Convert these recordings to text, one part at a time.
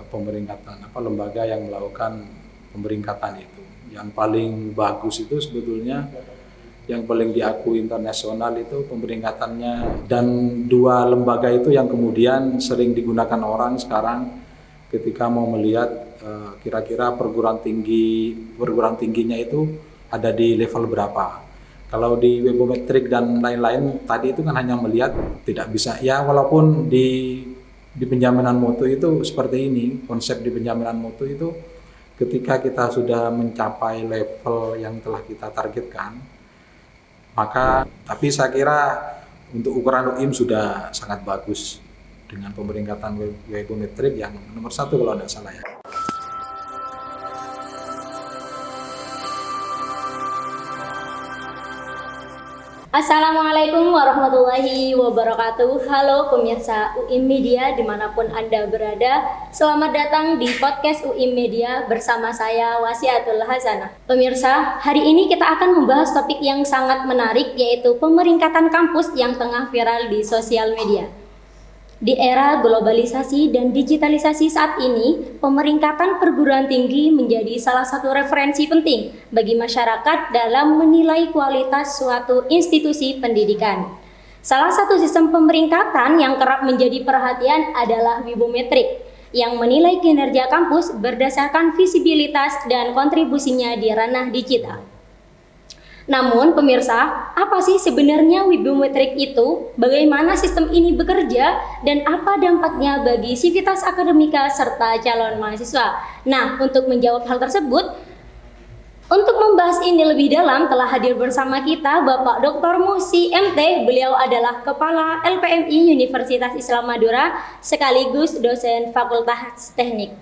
pemeringkatan lembaga yang melakukan pemeringkatan itu. Yang paling bagus itu sebetulnya yang paling diakui internasional itu pemeringkatannya, dan dua lembaga itu yang kemudian sering digunakan orang sekarang ketika mau melihat kira-kira perguruan tingginya itu ada di level berapa. Kalau di Webometric dan lain-lain tadi itu kan hanya melihat, tidak bisa ya, walaupun di penjaminan mutu itu seperti ini, konsep di penjaminan mutu itu ketika kita sudah mencapai level yang telah kita targetkan, maka tapi saya kira untuk ukuran UIM sudah sangat bagus dengan pemeringkatan Webometric yang nomor 1 kalau tidak salah ya. Assalamualaikum warahmatullahi wabarakatuh. Halo pemirsa UIM Media dimanapun Anda berada. Selamat datang di podcast UIM Media bersama saya Wasiatul Hasanah. Pemirsa, hari ini kita akan membahas topik yang sangat menarik, yaitu pemeringkatan kampus yang tengah viral di sosial media. Di era globalisasi dan digitalisasi saat ini, pemeringkatan perguruan tinggi menjadi salah satu referensi penting bagi masyarakat dalam menilai kualitas suatu institusi pendidikan. Salah satu sistem pemeringkatan yang kerap menjadi perhatian adalah Webometric, yang menilai kinerja kampus berdasarkan visibilitas dan kontribusinya di ranah digital. Namun pemirsa, apa sih sebenarnya Webometric itu? Bagaimana sistem ini bekerja? Dan apa dampaknya bagi sivitas akademika serta calon mahasiswa? Nah, untuk menjawab hal tersebut, untuk membahas ini lebih dalam telah hadir bersama kita Bapak Dr. Muhsi MT. Beliau adalah Kepala LPMI Universitas Islam Madura sekaligus dosen Fakultas Teknik,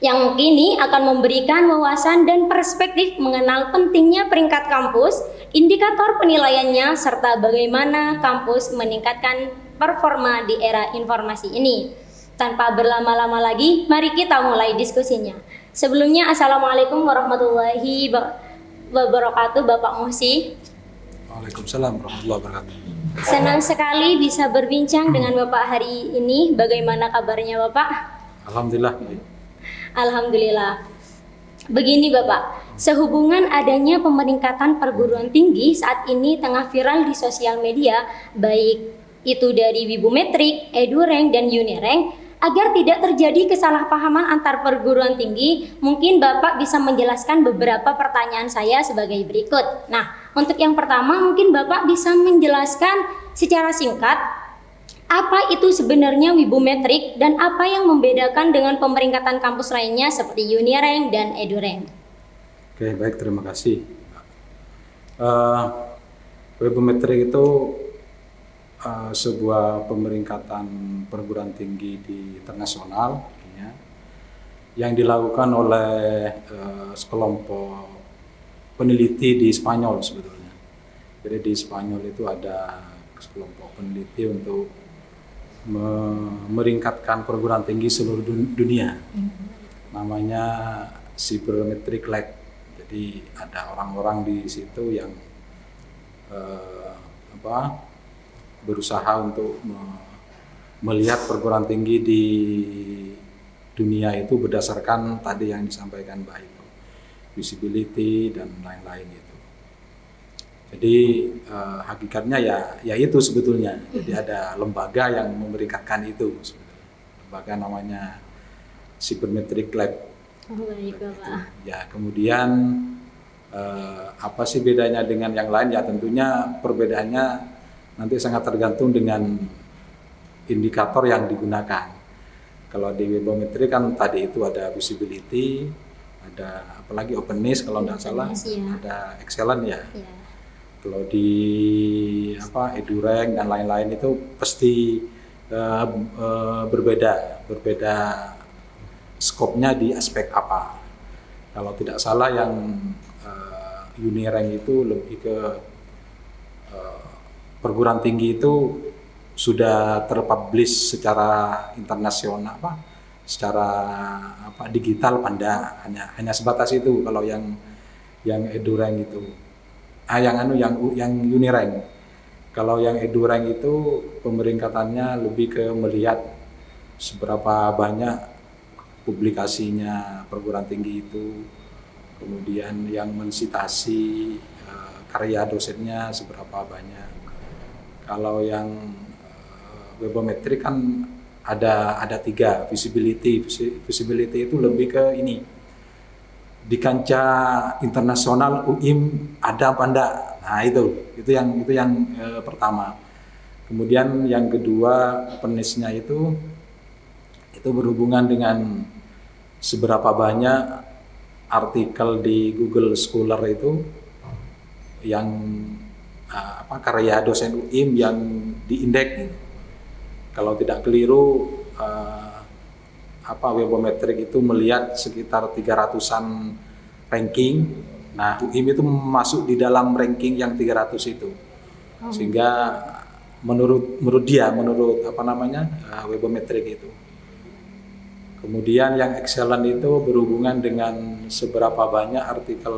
yang kini akan memberikan wawasan dan perspektif mengenal pentingnya peringkat kampus, indikator penilaiannya, serta bagaimana kampus meningkatkan performa di era informasi ini. Tanpa berlama-lama lagi, mari kita mulai diskusinya. Sebelumnya, Assalamualaikum warahmatullahi wabarakatuh, Bapak Muhsi. Waalaikumsalam warahmatullahi wabarakatuh. Senang sekali bisa berbincang dengan Bapak hari ini. Bagaimana kabarnya Bapak? Alhamdulillah. Alhamdulillah. Begini Bapak, sehubungan adanya pemeringkatan perguruan tinggi saat ini tengah viral di sosial media, baik itu dari Webometric, EduRank, dan Unirank, agar tidak terjadi kesalahpahaman antar perguruan tinggi, mungkin Bapak bisa menjelaskan beberapa pertanyaan saya sebagai berikut. Nah, untuk yang pertama mungkin Bapak bisa menjelaskan secara singkat apa itu sebenarnya Webometric dan apa yang membedakan dengan pemeringkatan kampus lainnya seperti Unirank dan EduRank? Oke, baik, terima kasih. Webometric itu sebuah pemeringkatan perguruan tinggi di internasional ya, yang dilakukan oleh sekelompok peneliti di Spanyol sebetulnya. Jadi di Spanyol itu ada sekelompok peneliti untuk meringkatkan perguruan tinggi seluruh dunia. Namanya Cybermetric Lab. Jadi ada orang-orang di situ yang berusaha untuk melihat perguruan tinggi di dunia itu berdasarkan tadi yang disampaikan Mbak itu, visibility dan lain-lain itu. Jadi hakikatnya ya itu sebetulnya. Jadi ada lembaga yang memeringkatkan itu sebetulnya. Lembaga namanya Cybermetric Lab. Baik, Bapak. Ya, kemudian apa sih bedanya dengan yang lain? Ya tentunya perbedaannya nanti sangat tergantung dengan indikator yang digunakan. Kalau di Webometric kan tadi itu ada visibility, ada apalagi openness kalau tidak salah, ya. ada excellent ya. Kalau di EduRank dan lain-lain itu pasti berbeda skopnya di aspek apa. Kalau tidak salah yang Unirank itu lebih ke perguruan tinggi itu sudah terpublish secara internasional secara digital Panda, hanya sebatas itu. Kalau yang EduRank itu yang Unirank. Kalau yang EduRank itu pemeringkatannya lebih ke melihat seberapa banyak publikasinya perguruan tinggi itu, kemudian yang mensitasi karya dosennya seberapa banyak. Kalau yang webometrik kan ada 3, visibility itu lebih ke ini, di kancah internasional UIM ada apa enggak. Nah itu yang pertama. Kemudian yang kedua, openness-nya itu berhubungan dengan seberapa banyak artikel di Google Scholar itu yang karya dosen UIM yang diindeks. Kalau tidak keliru, webometrik itu melihat sekitar 300-an ranking. Nah, UIM itu masuk di dalam ranking yang 300 itu. Sehingga menurut webometrik itu. Kemudian yang excellent itu berhubungan dengan seberapa banyak artikel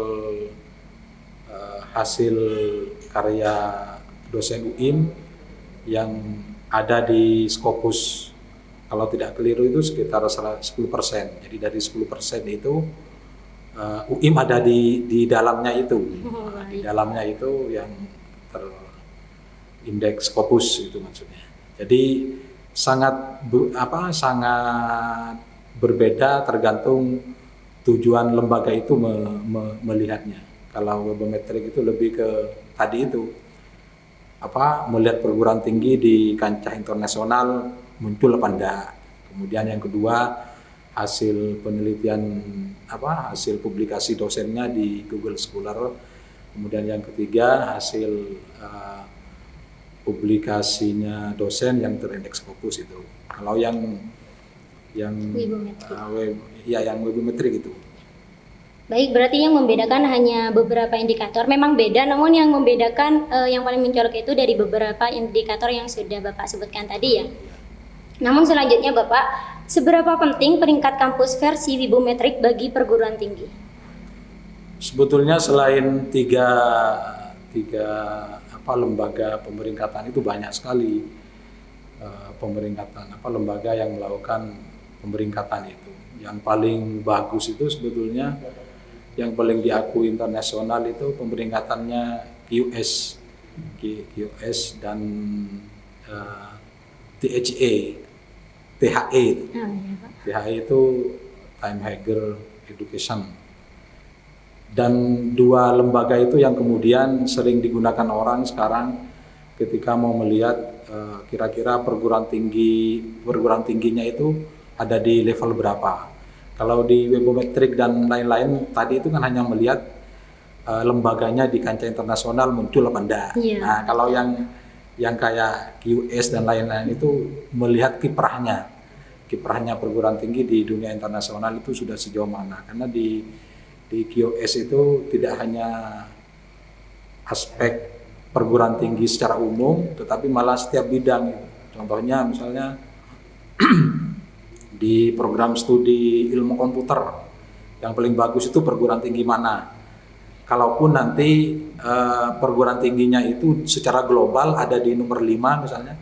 hasil karya dosen UIM yang ada di Scopus. Kalau tidak keliru itu sekitar 10%. Jadi dari 10% itu UIM ada di dalamnya itu. Di dalamnya itu yang terindeks Scopus itu maksudnya. Jadi sangat berbeda tergantung tujuan lembaga itu melihatnya. Kalau webometrik itu lebih ke tadi itu, melihat perguruan tinggi di kancah internasional muncul apa enggak. Kemudian yang kedua, hasil penelitian hasil publikasi dosennya di Google Scholar. Kemudian yang ketiga, hasil publikasinya dosen yang terindeks Scopus itu. Kalau yang webometrik itu. Baik, berarti yang membedakan hanya beberapa indikator. Memang beda, namun yang membedakan yang paling mencolok itu dari beberapa indikator yang sudah Bapak sebutkan tadi ya. Namun selanjutnya Bapak, seberapa penting peringkat kampus versi webometrik bagi perguruan tinggi? Sebetulnya selain tiga lembaga pemeringkatan itu banyak sekali lembaga yang melakukan pemeringkatan itu. Yang paling bagus itu sebetulnya yang paling diakui internasional itu pemeringkatannya QS dan THE. THE itu Time Higher Education. Dan dua lembaga itu yang kemudian sering digunakan orang sekarang ketika mau melihat kira-kira perguruan tingginya itu ada di level berapa. Kalau di webometrik dan lain-lain tadi itu kan hanya melihat lembaganya di kancah internasional muncul apa enggak. Yeah. Nah, kalau yang kayak QS dan lain-lain itu melihat kiprahnya perguruan tinggi di dunia internasional itu sudah sejauh mana. Karena di QS itu tidak hanya aspek perguruan tinggi secara umum, tetapi malah setiap bidang. Contohnya misalnya di program studi ilmu komputer yang paling bagus itu perguruan tinggi mana. Kalaupun nanti perguruan tingginya itu secara global ada di nomor 5 misalnya,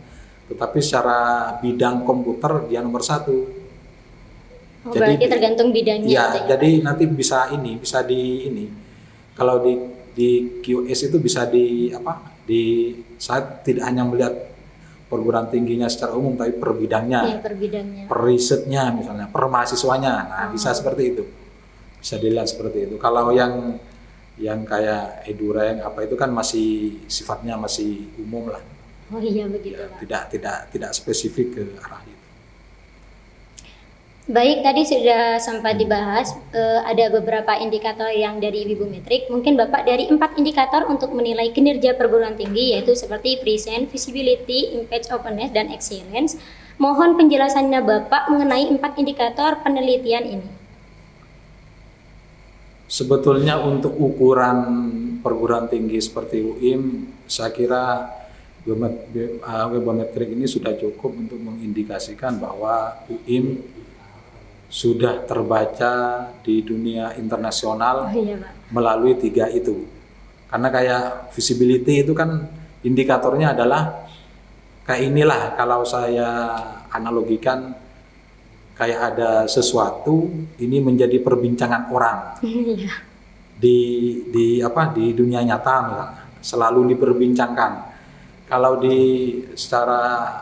tetapi secara bidang komputer dia nomor 1. Jadi berarti tergantung bidangnya. Ya, jadi nanti bisa kalau di QS itu bisa saat tidak hanya melihat perguruan tingginya secara umum, tapi per bidangnya, per risetnya misalnya, per mahasiswanya. Nah, bisa seperti itu, bisa dilihat seperti itu. Kalau yang kayak edureng itu kan masih sifatnya masih umum lah. Oh iya begitu. Ya, tidak spesifik ke arah itu. Baik, tadi sudah sempat dibahas ada beberapa indikator yang dari webometrik. Mungkin Bapak dari 4 indikator untuk menilai kinerja perguruan tinggi, yaitu seperti present, visibility, impact, openness, dan excellence. Mohon penjelasannya Bapak mengenai 4 indikator penelitian ini. Sebetulnya untuk ukuran perguruan tinggi seperti UIM, saya kira webometrik ini sudah cukup untuk mengindikasikan bahwa UIM sudah terbaca di dunia internasional melalui 3 itu. Karena kayak visibility itu kan indikatornya adalah kayak inilah, kalau saya analogikan kayak ada sesuatu ini menjadi perbincangan orang Iya. di dunia nyata misalnya, selalu diperbincangkan. Kalau di secara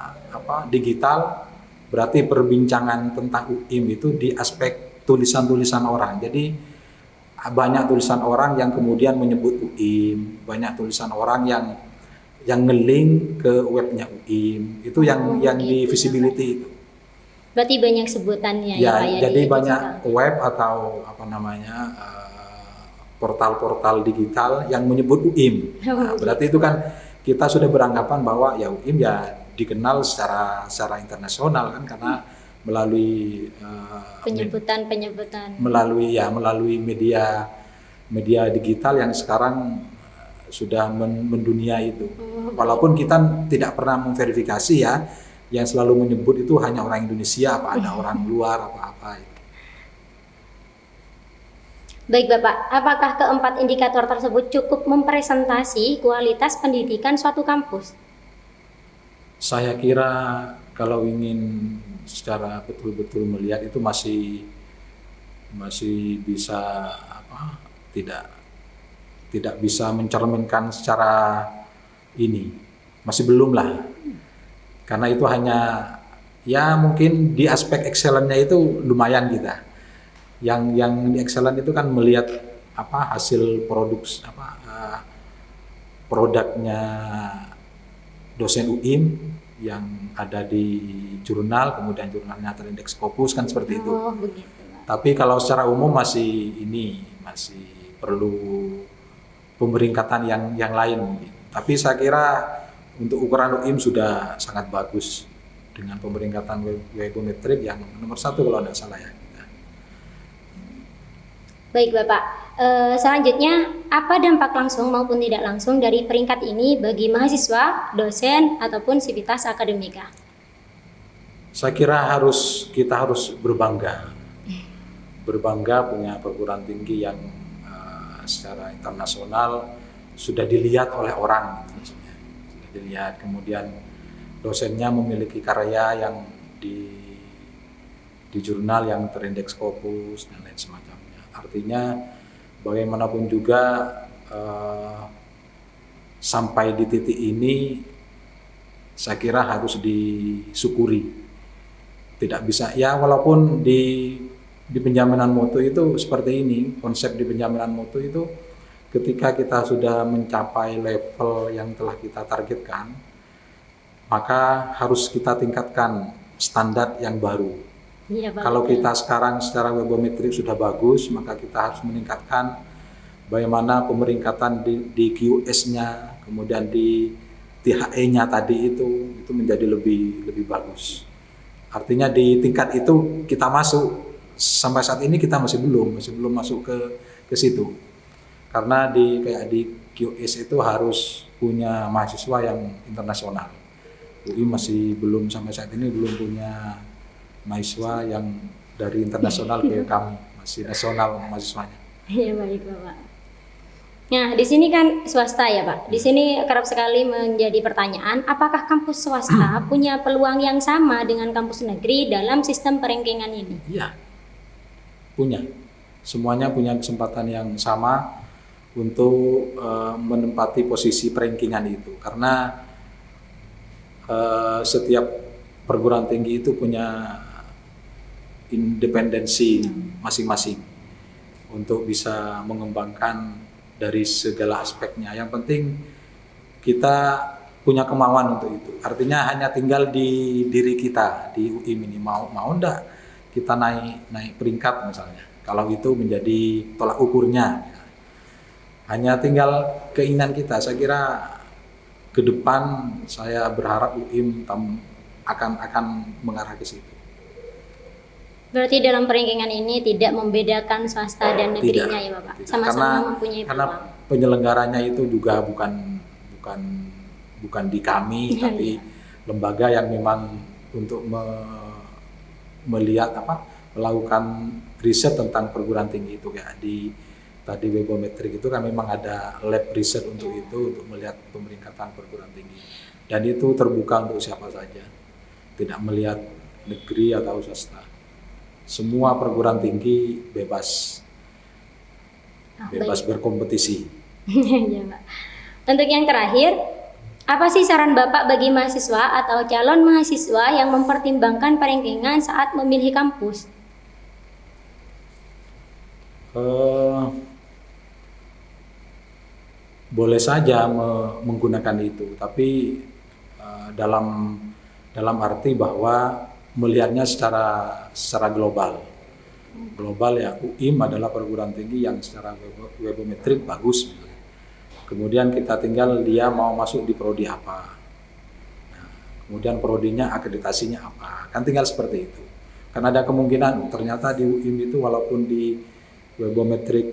digital berarti perbincangan tentang UIM itu di aspek tulisan-tulisan orang. Jadi banyak tulisan orang yang kemudian menyebut UIM, banyak tulisan orang yang nge-link ke webnya UIM. Itu yang di gitu. visibility itu. Berarti banyak sebutannya Ya, Pak, jadi di banyak digital. web atau portal-portal digital yang menyebut UIM. Nah, berarti itu kan kita sudah beranggapan bahwa ya UIM ya dikenal secara internasional kan, karena melalui penyebutan melalui media digital yang sekarang sudah mendunia itu. Walaupun kita tidak pernah memverifikasi ya, yang selalu menyebut itu hanya orang Indonesia, apa ada orang luar apa-apa itu. Baik Bapak, apakah keempat indikator tersebut cukup mempresentasi kualitas pendidikan suatu kampus? Saya kira kalau ingin secara betul-betul melihat itu masih bisa tidak bisa mencerminkan secara ini, masih belum lah, karena itu hanya ya mungkin di aspek excellent-nya itu lumayan kita. Yang di excellent itu kan melihat hasil produknya dosen UIM yang ada di jurnal, kemudian jurnalnya terindeks Scopus kan seperti itu. Oh, begitu. Tapi kalau secara umum masih perlu pemeringkatan yang lain mungkin. Tapi saya kira untuk ukuran UIM sudah sangat bagus dengan pemeringkatan webometrik yang nomor 1 kalau tidak salah ya. Baik Bapak, selanjutnya apa dampak langsung maupun tidak langsung dari peringkat ini bagi mahasiswa, dosen, ataupun sivitas akademika? Saya kira kita harus berbangga punya perguruan tinggi yang secara internasional sudah dilihat oleh orang, sudah dilihat, kemudian dosennya memiliki karya yang di jurnal yang terindeks Scopus dan lain semacamnya. Artinya bagaimanapun juga sampai di titik ini saya kira harus disyukuri. Tidak bisa ya, walaupun di penjaminan mutu itu seperti ini, konsep di penjaminan mutu itu ketika kita sudah mencapai level yang telah kita targetkan, maka harus kita tingkatkan standar yang baru. Iya, Pak. Kalau kita sekarang secara webometrik sudah bagus, maka kita harus meningkatkan bagaimana pemeringkatan di QS-nya, kemudian di THE-nya tadi itu menjadi lebih bagus. Artinya di tingkat itu kita masuk. Sampai saat ini kita masih belum masuk ke situ. Karena di QS itu harus punya mahasiswa yang internasional. UI masih belum, sampai saat ini belum punya mahasiswa yang dari internasional ke kami, masih nasional mahasiswanya. Iya, baik Bapak. Nah, di sini kan swasta ya Pak. Di sini kerap sekali menjadi pertanyaan, apakah kampus swasta punya peluang yang sama dengan kampus negeri dalam sistem perankingan ini? Iya, punya. Semuanya punya kesempatan yang sama untuk menempati posisi perankingan itu. Karena setiap perguruan tinggi itu punya independensi masing-masing untuk bisa mengembangkan dari segala aspeknya. Yang penting kita punya kemauan untuk itu. Artinya hanya tinggal di diri kita di UIM ini, mau enggak kita naik peringkat misalnya. Kalau itu menjadi tolak ukurnya, hanya tinggal keinginan kita. Saya kira ke depan saya berharap UIM akan mengarah ke situ. Berarti dalam perankingan ini tidak membedakan swasta dan negerinya ya Bapak? Tidak. Sama-sama mempunyai karena peluang. penyelenggaranya itu juga bukan di kami, tapi lembaga yang memang untuk melakukan riset tentang perguruan tinggi itu ya. Tadi webometrik itu kan memang ada lab riset untuk itu, untuk melihat pemeringkatan perguruan tinggi, dan itu terbuka untuk siapa saja, tidak melihat negeri atau swasta. semua perguruan tinggi bebas berkompetisi. Ya, Pak. Untuk yang terakhir, apa sih saran Bapak bagi mahasiswa atau calon mahasiswa yang mempertimbangkan perankingan saat memilih kampus? Boleh saja menggunakan itu, tapi dalam arti bahwa melihatnya secara global. Global ya, UIM adalah perguruan tinggi yang secara webometrik bagus. Kemudian kita tinggal dia mau masuk di prodi apa. Nah, kemudian prodinya akreditasinya apa. Kan tinggal seperti itu. Karena ada kemungkinan ternyata di UIM itu walaupun di webometrik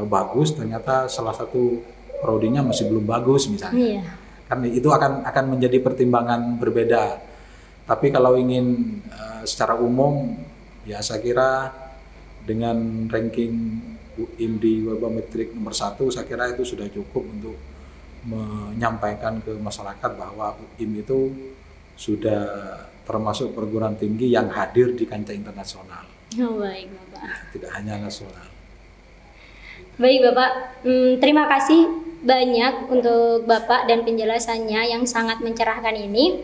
bagus, ternyata salah satu prodinya masih belum bagus misalnya. Karena itu akan menjadi pertimbangan berbeda. Tapi kalau ingin secara umum, ya saya kira dengan ranking UIM di webometrik nomor 1, saya kira itu sudah cukup untuk menyampaikan ke masyarakat bahwa UIM itu sudah termasuk perguruan tinggi yang hadir di kancah internasional. Oh, baik Bapak. Tidak hanya nasional. Baik Bapak, terima kasih banyak untuk Bapak dan penjelasannya yang sangat mencerahkan ini.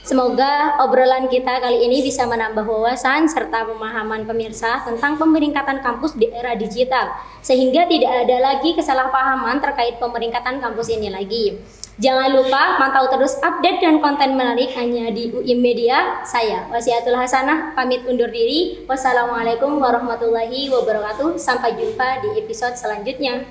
Semoga obrolan kita kali ini bisa menambah wawasan serta pemahaman pemirsa tentang pemeringkatan kampus di era digital, sehingga tidak ada lagi kesalahpahaman terkait pemeringkatan kampus ini lagi. Jangan lupa pantau terus update dan konten menarik hanya di UIM Media. Saya Wasiatul Hasanah pamit undur diri. Wassalamualaikum warahmatullahi wabarakatuh. Sampai jumpa di episode selanjutnya.